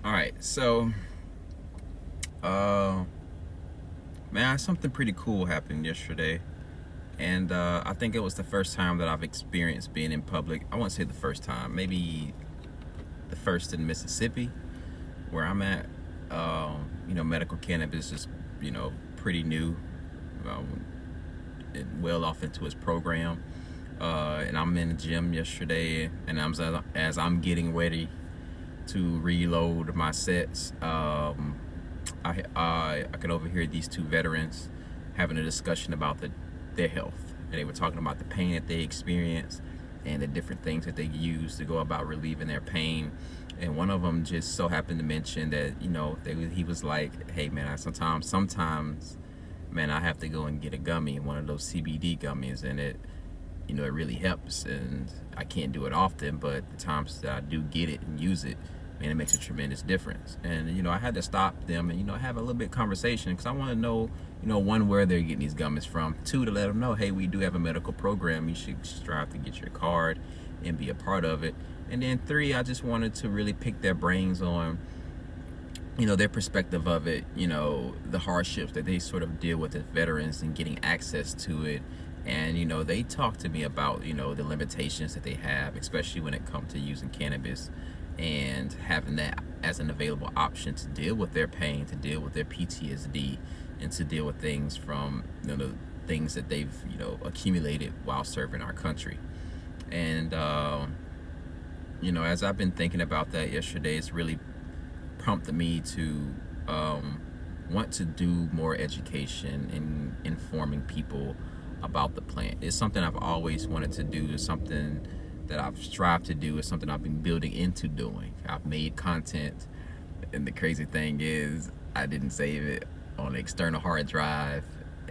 All right, so, uh, man, something pretty cool happened yesterday, and I think it was the first time that I've experienced being in public. I won't say the first time, maybe the first in Mississippi, where I'm at. Medical cannabis is, pretty new, um, and well off into its program. And I'm in the gym yesterday, and as I'm getting ready to reload my sets. I could overhear these two veterans having a discussion about their health, and they were talking about the pain that they experience and the different things that they use to go about relieving their pain. And one of them just so happened to mention that he was like, "Hey man, sometimes, man, I have to go and get a gummy, one of those CBD gummies, and it really helps, and I can't do it often, but the times that I do get it and use it, man, it makes a tremendous difference." And I had to stop them and have a little bit of conversation, because I want to know, one, where they're getting these gummies from. Two, to let them know, hey, we do have a medical program. You should strive to get your card and be a part of it. And then three, I just wanted to really pick their brains on their perspective of it, the hardships that they sort of deal with as veterans and getting access to it. And they talk to me about the limitations that they have, especially when it comes to using cannabis and having that as an available option to deal with their pain, to deal with their PTSD, and to deal with things from the things that they've accumulated while serving our country. And as I've been thinking about that yesterday, it's really prompted me to want to do more education in informing people about the plant. It's something I've always wanted to do. It's something that I've strived to do. It's something I've been building into doing. I've made content, and the crazy thing is I didn't save it on an external hard drive.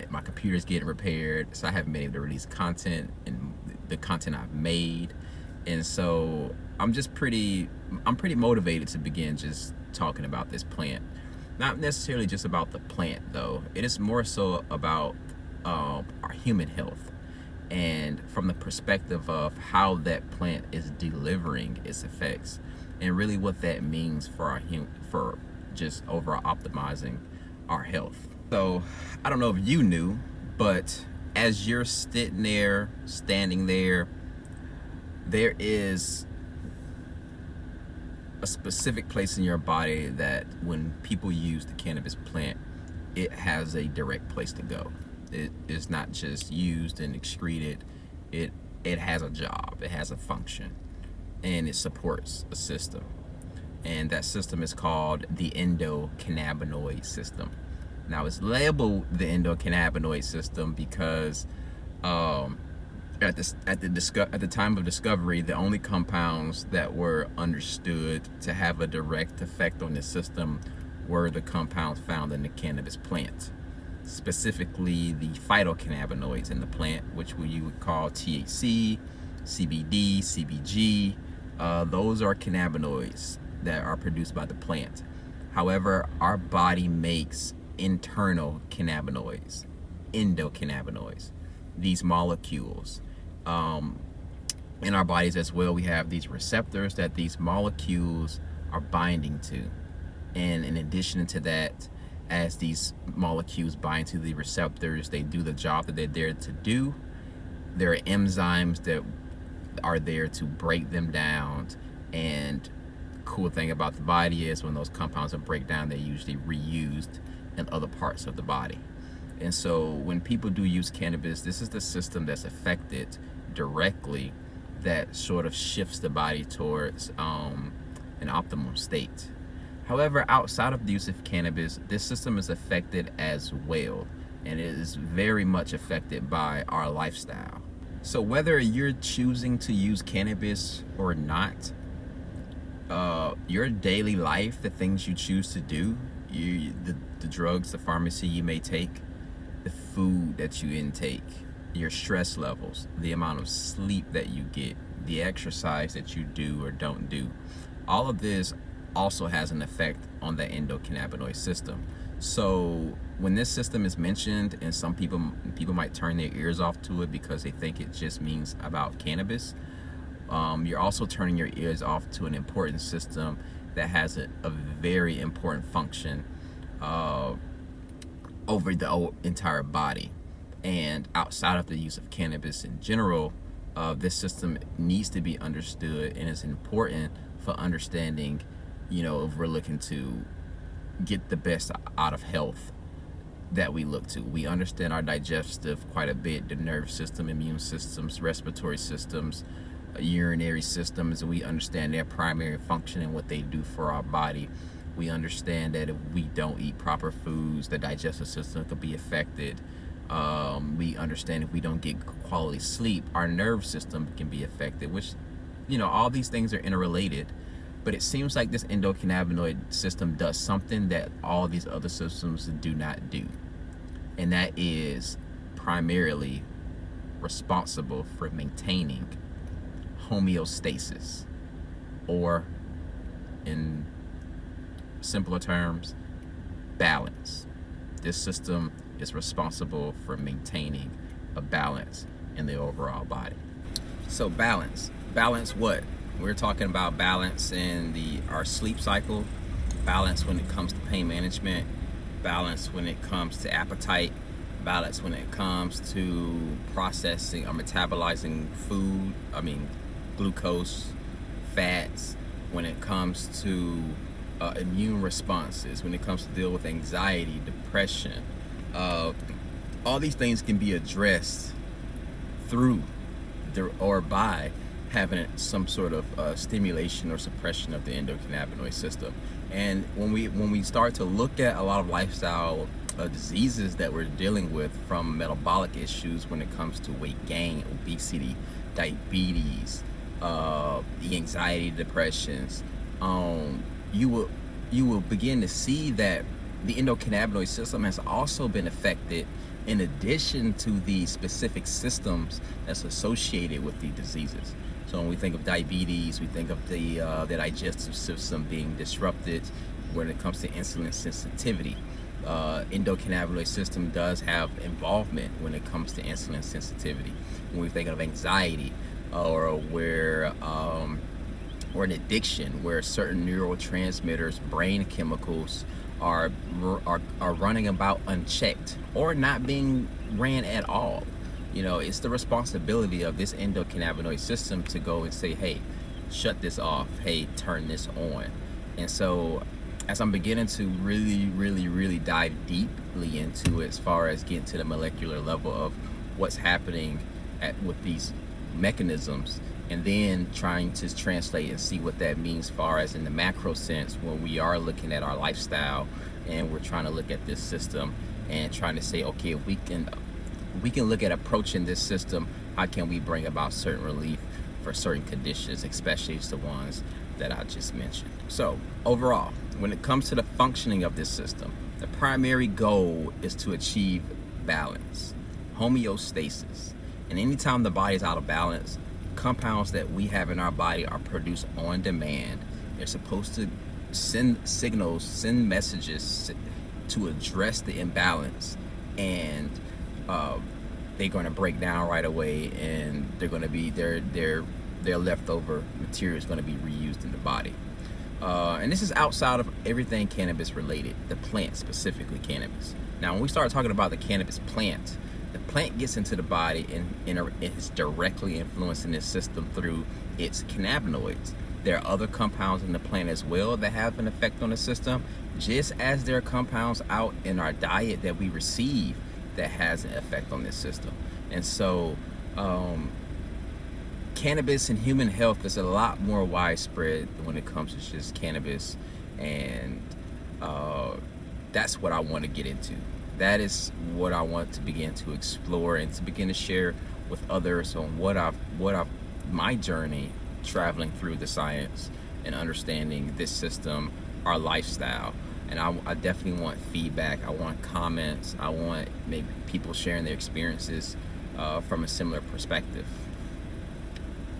My computer's getting repaired, so I haven't been able to release content and the content I've made. And so I'm pretty motivated to begin just talking about this plant. Not necessarily just about the plant, though. It is more so about our human health, and from the perspective of how that plant is delivering its effects, and really what that means for for just overall optimizing our health. So I don't know if you knew, but as you're standing there, there is a specific place in your body that when people use the cannabis plant, it has a direct place to go. It is not just used and excreted. It has a job. It has a function, and it supports a system. And that system is called the endocannabinoid system. Now, it's labeled the endocannabinoid system because at the time of discovery, the only compounds that were understood to have a direct effect on the system were the compounds found in the cannabis plant, specifically the phytocannabinoids in the plant, which you would call THC, CBD, CBG. Those are cannabinoids that are produced by the plant. However, our body makes internal cannabinoids, endocannabinoids, these molecules. In our bodies as well, we have these receptors that these molecules are binding to. And in addition to that, as these molecules bind to the receptors, they do the job that they're there to do. There are enzymes that are there to break them down. And cool thing about the body is when those compounds are break down, they're usually reused in other parts of the body. And so when people do use cannabis, this is the system that's affected directly that sort of shifts the body towards an optimum state. However, outside of the use of cannabis, this system is affected as well, and it is very much affected by our lifestyle. So whether you're choosing to use cannabis or not, your daily life, the things you choose to do, the drugs, the pharmacy you may take, the food that you intake, your stress levels, the amount of sleep that you get, the exercise that you do or don't do, all of this also has an effect on the endocannabinoid system. So when this system is mentioned, and some people might turn their ears off to it because they think it just means about cannabis, you're also turning your ears off to an important system that has a very important function over the entire body. And outside of the use of cannabis in general, this system needs to be understood, and it's important for understanding, if we're looking to get the best out of health that we look to. We understand our digestive quite a bit, the nervous system, immune systems, respiratory systems, urinary systems, and we understand their primary function and what they do for our body. We understand that if we don't eat proper foods, the digestive system could be affected. We understand if we don't get quality sleep, our nerve system can be affected, which, all these things are interrelated. But it seems like this endocannabinoid system does something that all these other systems do not do. And that is primarily responsible for maintaining homeostasis, or in simpler terms, balance. This system is responsible for maintaining a balance in the overall body. So balance what? We're talking about balance in our sleep cycle, balance when it comes to pain management, balance when it comes to appetite, balance when it comes to processing or metabolizing food, glucose, fats, when it comes to immune responses, when it comes to deal with anxiety, depression. All these things can be addressed through or by having some sort of stimulation or suppression of the endocannabinoid system. And when we start to look at a lot of lifestyle diseases that we're dealing with, from metabolic issues when it comes to weight gain, obesity, diabetes, the anxiety, depressions, you will begin to see that the endocannabinoid system has also been affected, in addition to the specific systems that's associated with the diseases. So when we think of diabetes, we think of the digestive system being disrupted when it comes to insulin sensitivity. Endocannabinoid system does have involvement when it comes to insulin sensitivity. When we think of anxiety, or an addiction, where certain neurotransmitters, brain chemicals are running about unchecked or not being ran at all. It's the responsibility of this endocannabinoid system to go and say, hey, shut this off, hey, turn this on. And so as I'm beginning to really dive deeply into it, as far as getting to the molecular level of what's happening with these mechanisms, and then trying to translate and see what that means as far as in the macro sense, when we are looking at our lifestyle and we're trying to look at this system and trying to say, okay, if we can look at approaching this system, how can we bring about certain relief for certain conditions, especially the ones that I just mentioned. So overall, when it comes to the functioning of this system, the primary goal is to achieve balance, homeostasis. And anytime the body is out of balance, compounds that we have in our body are produced on demand. They're supposed to send signals, send messages to address the imbalance, and they're going to break down right away, and they're going to be their leftover material is going to be reused in the body. And this is outside of everything cannabis related, the plant, specifically cannabis. Now, when we start talking about the cannabis plant, the plant gets into the body and is directly influencing this system through its cannabinoids. There are other compounds in the plant as well that have an effect on the system, just as there are compounds out in our diet that we receive that has an effect on this system. And so cannabis and human health is a lot more widespread when it comes to just cannabis, and that's what I want to get into. That is what I want to begin to explore and to begin to share with others on my journey traveling through the science and understanding this system, our lifestyle. And I definitely want feedback. I want comments. I want maybe people sharing their experiences from a similar perspective.